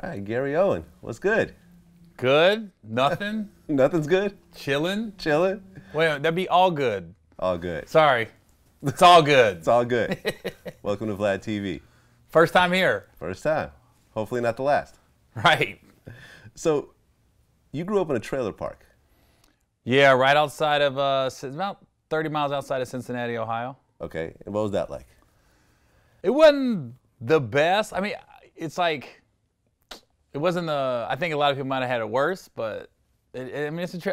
Hi, Gary Owen. What's good? Good? Nothing? Nothing's good? Chilling? Chilling? Wait, that'd be all good. All good. Sorry. It's all good. It's all good. Welcome to Vlad TV. First time here. First time. Hopefully not the last. Right. So, you grew up in a trailer park. Yeah, right outside of, about 30 miles outside of Cincinnati, Ohio. Okay, and what was that like? It wasn't the best. I mean, it's like, it wasn't the, I think a lot of people might have had it worse, but it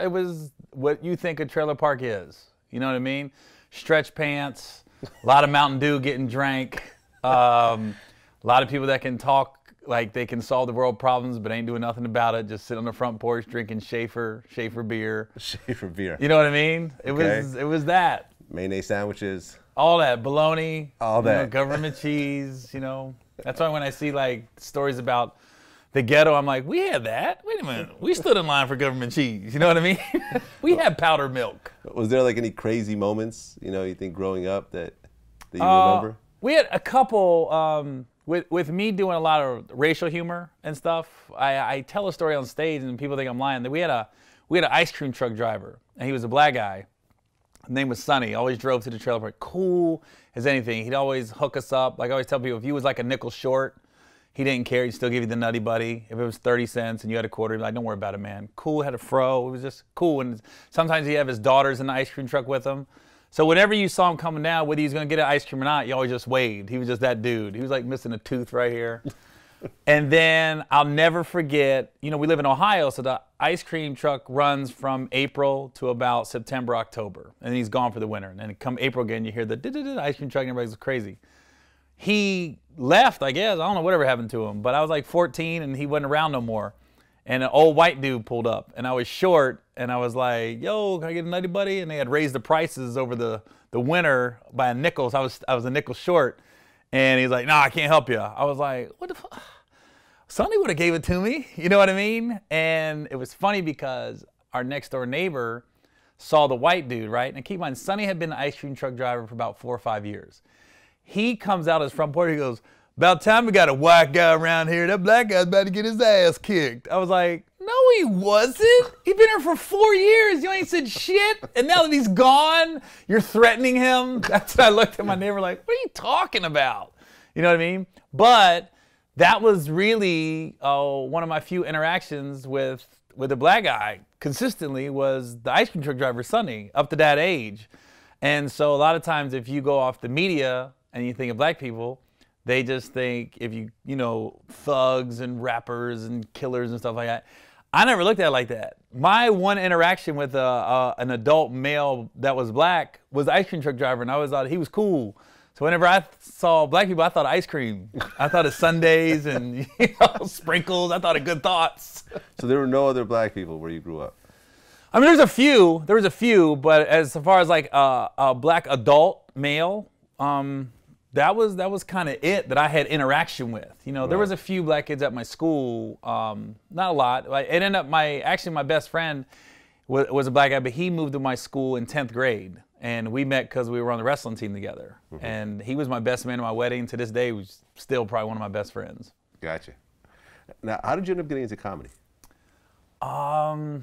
was what you think a trailer park is. You know what I mean? Stretch pants, a lot of Mountain Dew getting drank, a lot of people that can talk like they can solve the world problems but ain't doing nothing about it, just sit on the front porch drinking Schaefer beer. Schaefer beer. You know what I mean? It Okay. was that. Mayonnaise sandwiches. All that, bologna, All that. Government cheese, you know. That's why when I see like stories about the ghetto, I'm like, we had that. Wait a minute, we stood in line for government cheese. You know what I mean? We had powdered milk. Was there like any crazy moments, you think growing up that you remember? We had a couple, with me doing a lot of racial humor and stuff. I tell a story on stage and people think I'm lying. We had an ice cream truck driver, and he was a black guy. His name was Sonny. Always drove to the trailer park, cool as anything. He'd always hook us up. Like I always tell people, if he was like a nickel short, he didn't care. He'd still give you the nutty buddy. If it was 30 cents and you had a quarter, he'd be like, don't worry about it, man. Cool, had a fro. It was just cool. And sometimes he'd have his daughters in the ice cream truck with him. So whenever you saw him coming down, whether he was going to get an ice cream or not, you always just waved. He was just that dude. He was like missing a tooth right here. And then I'll never forget, we live in Ohio, so the ice cream truck runs from April to about September, October. And then he's gone for the winter. And then come April again, you hear the ice cream truck and everybody's crazy. He left, I guess. I don't know whatever happened to him. But I was like 14 and he wasn't around no more. And an old white dude pulled up. And I was short. And I was like, yo, can I get a nutty buddy? And they had raised the prices over the winter by a nickel. So I was a nickel short. And he's like, nah, I can't help you. I was like, what the fuck? Sonny would have gave it to me. You know what I mean? And it was funny because our next door neighbor saw the white dude, right? And keep in mind, Sonny had been an ice cream truck driver for about 4 or 5 years. He comes out his front porch, he goes, about time we got a white guy around here. That black guy's about to get his ass kicked. I was like, no, he wasn't. He's been here for 4 years. You ain't said shit. And now that he's gone, you're threatening him. That's what I looked at my neighbor like, what are you talking about? You know what I mean? But that was really one of my few interactions with a black guy consistently was the ice cream truck driver, Sonny, up to that age. And so a lot of times if you go off the media and you think of black people, they just think if thugs and rappers and killers and stuff like that. I never looked at it like that. My one interaction with an adult male that was black was the ice cream truck driver, and I always thought he was cool. So whenever I saw black people, I thought ice cream. I thought of sundaes and sprinkles. I thought of good thoughts. So there were no other black people where you grew up? I mean, there was a few, but as far as like a black adult male, that was kind of it that I had interaction with. Right. There was a few black kids at my school, not a lot. It ended up my best friend was a black guy, but he moved to my school in 10th grade. And we met because we were on the wrestling team together. Mm-hmm. And he was my best man at my wedding. To this day, he's still probably one of my best friends. Gotcha. Now, how did you end up getting into comedy? I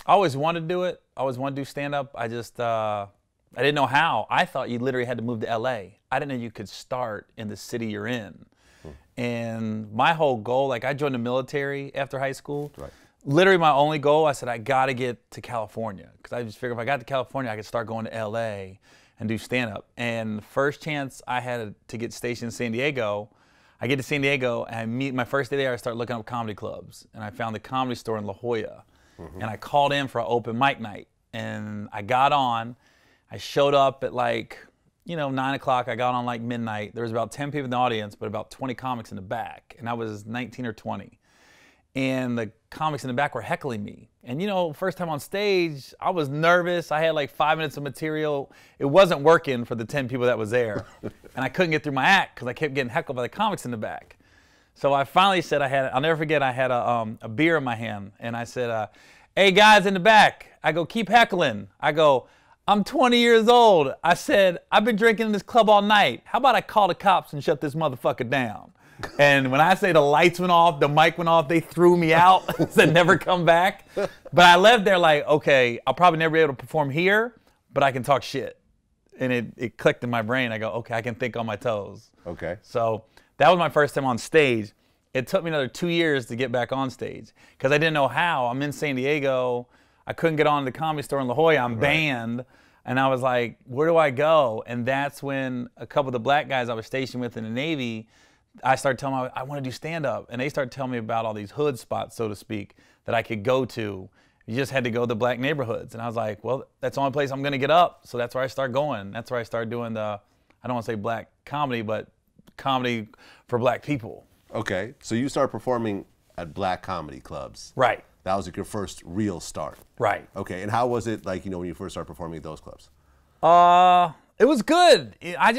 always wanted to do it. I always wanted to do stand-up. I didn't know how. I thought you literally had to move to L.A. I didn't know you could start in the city you're in. And my whole goal, like I joined the military after high school. Right. Literally my only goal, I said, I got to get to California. Because I just figured if I got to California, I could start going to L.A. and do stand-up. And the first chance I had to get stationed in San Diego, I get to San Diego, and my first day there, I start looking up comedy clubs. And I found the Comedy Store in La Jolla. Mm-hmm. And I called in for an open mic night. And I got on. I showed up at 9 o'clock. I got on like midnight. There was about 10 people in the audience, but about 20 comics in the back. And I was 19 or 20. And the comics in the back were heckling me. And first time on stage, I was nervous. I had like 5 minutes of material. It wasn't working for the 10 people that was there. And I couldn't get through my act because I kept getting heckled by the comics in the back. So I finally said I'll never forget, I had a beer in my hand. And I said, hey guys in the back, I go, keep heckling. I go, I'm 20 years old. I said, I've been drinking in this club all night. How about I call the cops and shut this motherfucker down? And when I say the lights went off, the mic went off, they threw me out, said never come back. But I left there like, okay, I'll probably never be able to perform here, but I can talk shit. And it clicked in my brain. I go, okay, I can think on my toes. Okay. So that was my first time on stage. It took me another 2 years to get back on stage because I didn't know how. I'm in San Diego. I couldn't get on to the Comedy Store in La Jolla. I'm banned. And I was like, where do I go? And that's when a couple of the black guys I was stationed with in the Navy, I started telling them I want to do stand-up. And they started telling me about all these hood spots, so to speak, that I could go to. You just had to go to the black neighborhoods. And I was like, well, that's the only place I'm going to get up. So that's where I started going. That's where I started doing the, I don't want to say black comedy, but comedy for black people. Okay. So you started performing at black comedy clubs. Right. That was like your first real start. Right. Okay. And how was it like, you know, when you first started performing at those clubs? It was good. I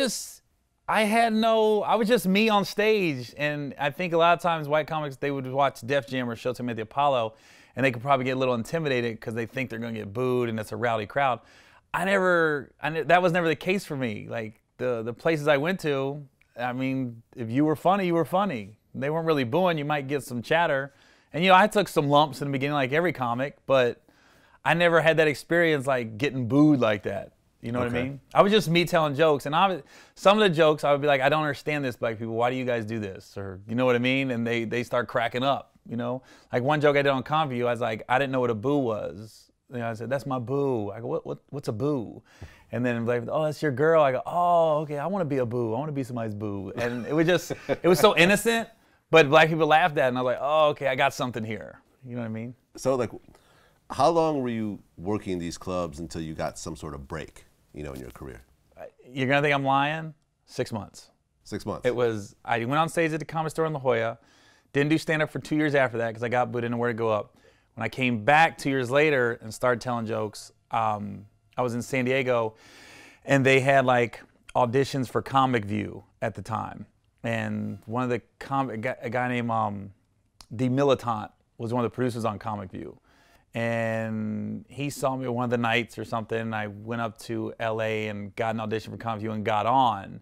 was just me on stage. And I think a lot of times white comics, they would watch Def Jam or Showtime at the Apollo, and they could probably get a little intimidated because they think they're going to get booed and it's a rowdy crowd. That was never the case for me. Like the places I went to, I mean, if you were funny, you were funny. They weren't really booing. You might get some chatter. And, you know, I took some lumps in the beginning like every comic, but I never had that experience like getting booed like that. You know what I mean? I was just me telling jokes. And some of the jokes, I would be like, I don't understand this, black people. Why do you guys do this? Or, you know what I mean? And they start cracking up, you know? Like one joke I did on Comedy, I was like, I didn't know what a boo was. You know, I said, that's my boo. I go, what's a boo? And then like, oh, that's your girl. I go, oh, okay, I want to be a boo. I want to be somebody's boo. And it was so innocent, but black people laughed at it. And I was like, oh, okay, I got something here. You know what I mean? So like, how long were you working in these clubs until you got some sort of break, you know, in your career? You're going to think I'm lying? 6 months. 6 months. I went on stage at the Comedy Store in La Jolla, didn't do stand-up for 2 years after that because I got booed, didn't know where to go up. When I came back 2 years later and started telling jokes, I was in San Diego, and they had like auditions for Comic View at the time. And one of the a guy named The Militant was one of the producers on Comic View. And he saw me one of the nights or something, and I went up to LA and got an audition for Comic View and got on.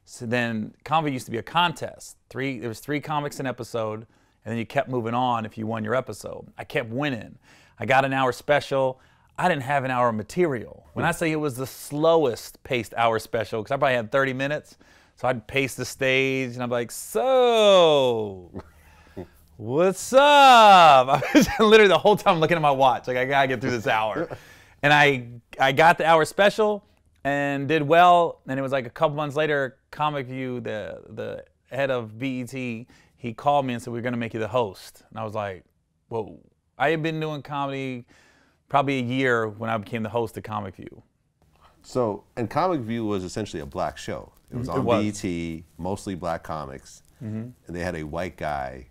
So then Comic View used to be a contest. There was 3 comics an episode, and then you kept moving on if you won your episode. I kept winning. I got an hour special. I didn't have an hour of material. When I say it was the slowest paced hour special, because I probably had 30 minutes, so I'd pace the stage, and I'm like, so, what's up? I was literally the whole time looking at my watch, like I gotta get through this hour. And I got the hour special and did well, and it was like a couple months later, Comic View, the head of BET, he called me and said, we're gonna make you the host. And I was like, whoa. I had been doing comedy probably a year when I became the host of Comic View. So, and Comic View was essentially a black show. It was on BET, mostly black comics, and they had a white guy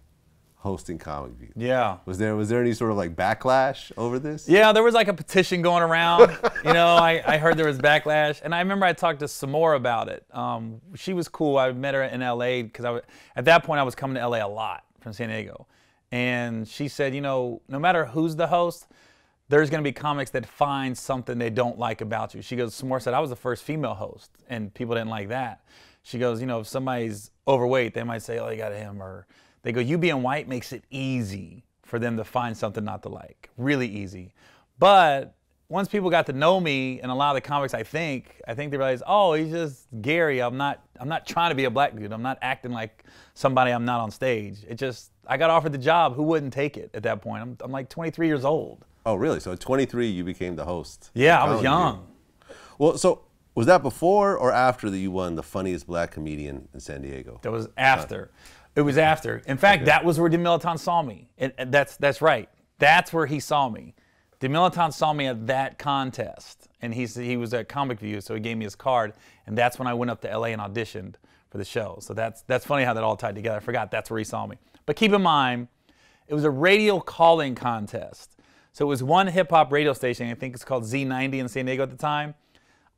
hosting Comic View. Yeah. Was there any sort of like backlash over this? Yeah, there was like a petition going around. You know, I heard there was backlash, and I remember I talked to Samora about it. She was cool. I met her in LA because at that point I was coming to LA a lot from San Diego, and she said, you know, no matter who's the host, there's going to be comics that find something they don't like about you. She goes, Samora said, I was the first female host, and people didn't like that. She goes, you know, if somebody's overweight, they might say, oh, you got him, or they go, you being white makes it easy for them to find something not to like, really easy. But once people got to know me, and a lot of the comics, I think they realized, oh, he's just Gary. I'm not trying to be a black dude. I'm not acting like somebody I'm not on stage. I got offered the job. Who wouldn't take it at that point? I'm like 23 years old. Oh, really? So at 23, you became the host? Yeah, I was young. Well, so was that before or after that you won the funniest black comedian in San Diego? That was after. It was after. In fact, that was where De Militant saw me. That's right. That's where he saw me. De Militant saw me at that contest, and he was at Comic View, so he gave me his card, and that's when I went up to LA and auditioned for the show. So that's funny how that all tied together. I forgot that's where he saw me. But keep in mind, it was a radio calling contest. So it was one hip-hop radio station, I think it's called Z90 in San Diego at the time.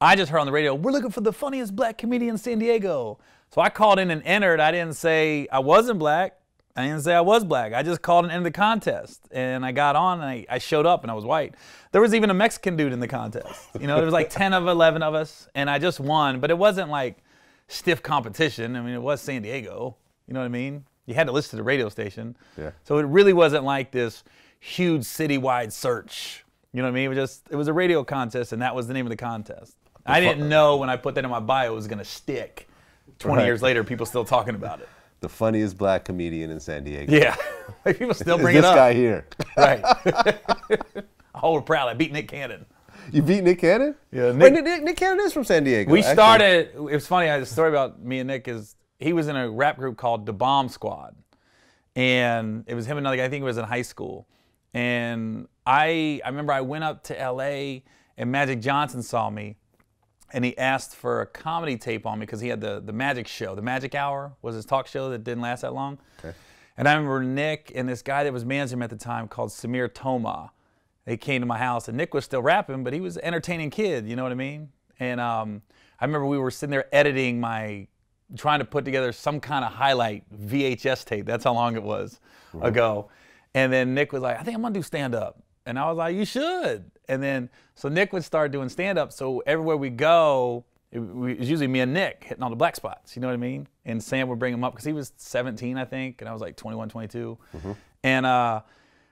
I just heard on the radio, we're looking for the funniest black comedian in San Diego. So I called in and entered. I didn't say I wasn't black. I didn't say I was black. I just called and entered the contest. And I got on, and I showed up, and I was white. There was even a Mexican dude in the contest. You know, there was like 10 of 11 of us, and I just won. But it wasn't like stiff competition. I mean, it was San Diego. You know what I mean? You had to listen to the radio station. Yeah. So it really wasn't like this huge citywide search. You know what I mean? It was a radio contest, and that was the name of the contest. I didn't know when I put that in my bio it was going to stick. 20 years later, people still talking about it. The funniest black comedian in San Diego. Yeah. People still bring it up. This guy here. Right. I hold proud. I beat Nick Cannon. You beat Nick Cannon? Yeah. Nick Cannon is from San Diego. We started, it was funny, the story about me and Nick is, he was in a rap group called The Bomb Squad. And it was him and another guy, I think it was in high school. And I remember I went up to LA and Magic Johnson saw me and he asked for a comedy tape on me because he had the Magic Show. The Magic Hour was his talk show that didn't last that long. Okay. And I remember Nick and this guy that was managing him at the time called Samir Toma. They came to my house and Nick was still rapping, but he was an entertaining kid, you know what I mean? And I remember we were sitting there editing trying to put together some kind of highlight VHS tape. That's how long it was ago. And then Nick was like, I think I'm gonna do stand-up. And I was like, you should. And then, so Nick would start doing stand-up. So everywhere we go, it was usually me and Nick hitting all the black spots, you know what I mean? And Sam would bring him up because he was 17, I think, and I was like 21, 22. And I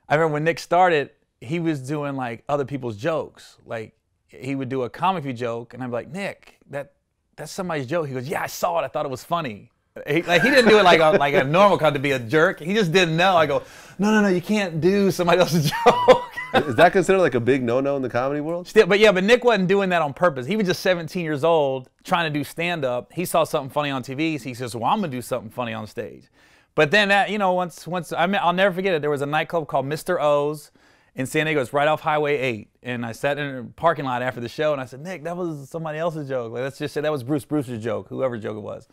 remember when Nick started, he was doing like other people's jokes. Like he would do a comic view joke and I'd be like, Nick, that's somebody's joke. He goes, yeah, I saw it. I thought it was funny. He didn't do it like a normal kind to be a jerk. He just didn't know. I go, no, you can't do somebody else's joke. Is that considered like a big no-no in the comedy world? Still, but Nick wasn't doing that on purpose. He was just 17 years old trying to do stand-up. He saw something funny on TV. So he says, well, I'm gonna do something funny on stage. But then that, you know, once I'll never forget it. There was a nightclub called Mr. O's in San Diego. It's right off Highway 8. And I sat in a parking lot after the show and I said, Nick, that was somebody else's joke. Like, let's just say that was Bruce Brewster's joke, whoever's joke it was.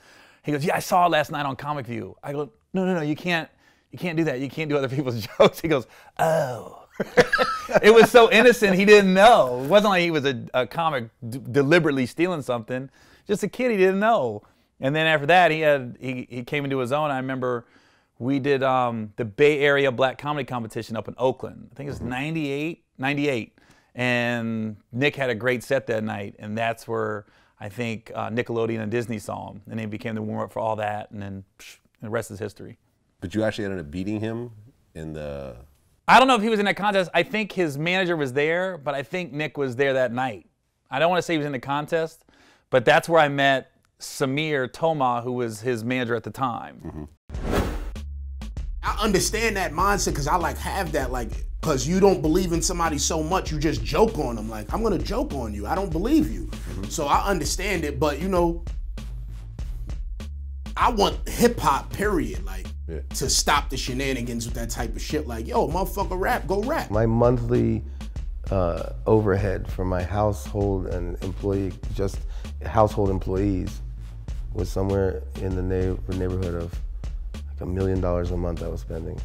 He goes, yeah, I saw it last night on Comic View. I go, no, you can't do that. You can't do other people's jokes. He goes, oh. It was so innocent, he didn't know. It wasn't like he was a comic deliberately stealing something. Just a kid, he didn't know. And then after that, he came into his own. I remember we did the Bay Area Black Comedy Competition up in Oakland. I think it was 98. And Nick had a great set that night. And that's where I think Nickelodeon and Disney saw him. And he became the warm-up for all that. And then the rest is history. But you actually ended up beating him in the... I don't know if he was in that contest. I think his manager was there, but I think Nick was there that night. I don't want to say he was in the contest, but that's where I met Samir Toma, who was his manager at the time. I understand that mindset because I have that, because you don't believe in somebody so much, you just joke on them. Like, I'm gonna joke on you. I don't believe you. So I understand it, but you know, I want hip hop, period. To stop the shenanigans with that type of shit. Like, yo, motherfucker, rap, go rap. My monthly overhead for my household and household employees was somewhere in the neighborhood of like $1 million a month I was spending.